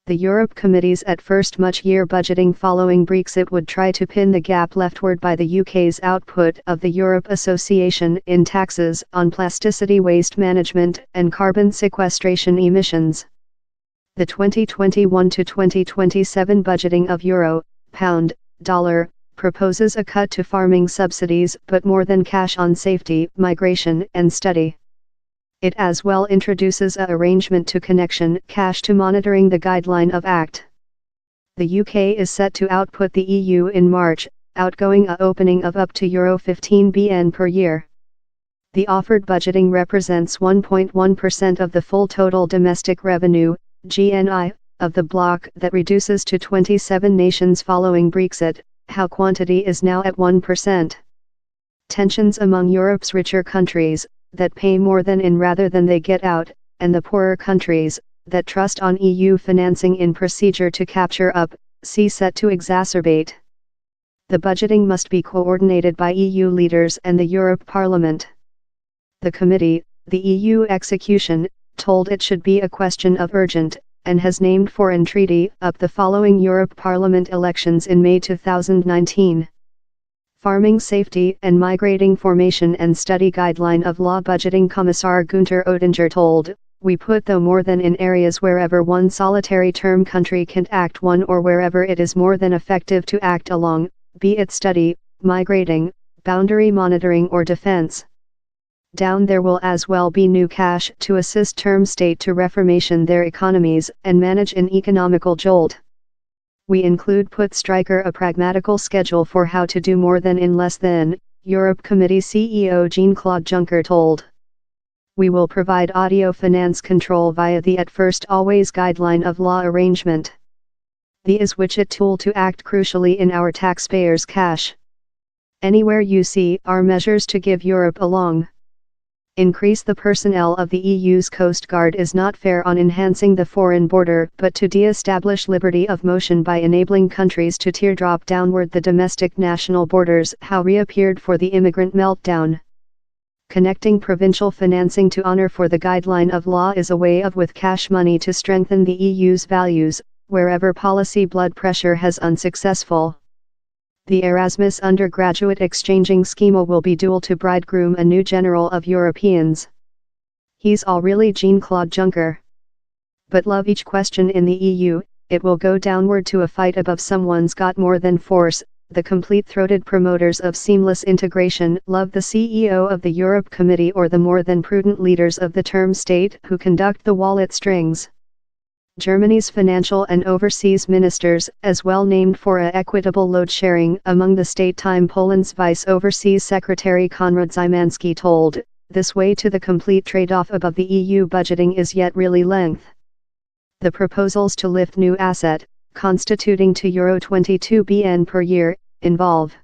The Europe committees at first much-year budgeting following Brexit would try to pin the gap leftward by the UK's output of the Europe Association in taxes on plasticity waste management and carbon sequestration emissions. The 2021 to 2027 budgeting of euro, pound, dollar, proposes a cut to farming subsidies but more than cash on safety, migration and study. It as well introduces a arrangement to connection cash to monitoring the guideline of Act. The UK is set to output the EU in March, outgoing a opening of up to Euro 15 billion per year. The offered budgeting represents 1.1% of the full total domestic revenue, GNI, of the bloc that reduces to 27 nations following Brexit, how quantity is now at 1%. Tensions among Europe's richer countries, that pay more than in rather than they get out, and the poorer countries, that trust on EU financing in procedure to capture up, see set to exacerbate. The budgeting must be coordinated by EU leaders and the Europe Parliament. The committee, the EU execution, told it should be a question of urgent, and has named foreign treaty up the following Europe Parliament elections in May 2019. Farming Safety and Migrating Formation and Study Guideline of Law Budgeting Commissar Günther Oettinger told, we put though more than in areas wherever one solitary term country can't act one or wherever it is more than effective to act along, be it study, migrating, boundary monitoring or defense. Down there will as well be new cash to assist term state to reformation their economies and manage an economical jolt. We include put striker a pragmatical schedule for how to do more than in less than, Europe Committee CEO Jean-Claude Juncker told. We will provide audio finance control via the at first always guideline of law arrangement. The is which a tool to act crucially in our taxpayers' cash. Anywhere you see are measures to give Europe a long increase the personnel of the EU's Coast Guard is not fair on enhancing the foreign border but to de-establish liberty of motion by enabling countries to teardrop downward the domestic national borders how reappeared for the immigrant meltdown. Connecting provincial financing to honor for the guideline of law is a way of with cash money to strengthen the EU's values, wherever policy blood pressure has unsuccessful. The Erasmus undergraduate exchanging scheme will be dual to bridegroom a new general of Europeans. He's all really Jean-Claude Juncker. But love each question in the EU, it will go downward to a fight above someone's got more than force. The complete-throated promoters of seamless integration love the CEO of the Europe Committee or the more than prudent leaders of the term state who conduct the wallet strings. Germany's financial and overseas ministers, as well named for a equitable load sharing among the state time Poland's Vice Overseas Secretary Konrad Szymanski told, this way to the complete trade-off above the EU budgeting is yet really length. The proposals to lift new asset, constituting to Euro 22 billion per year, involve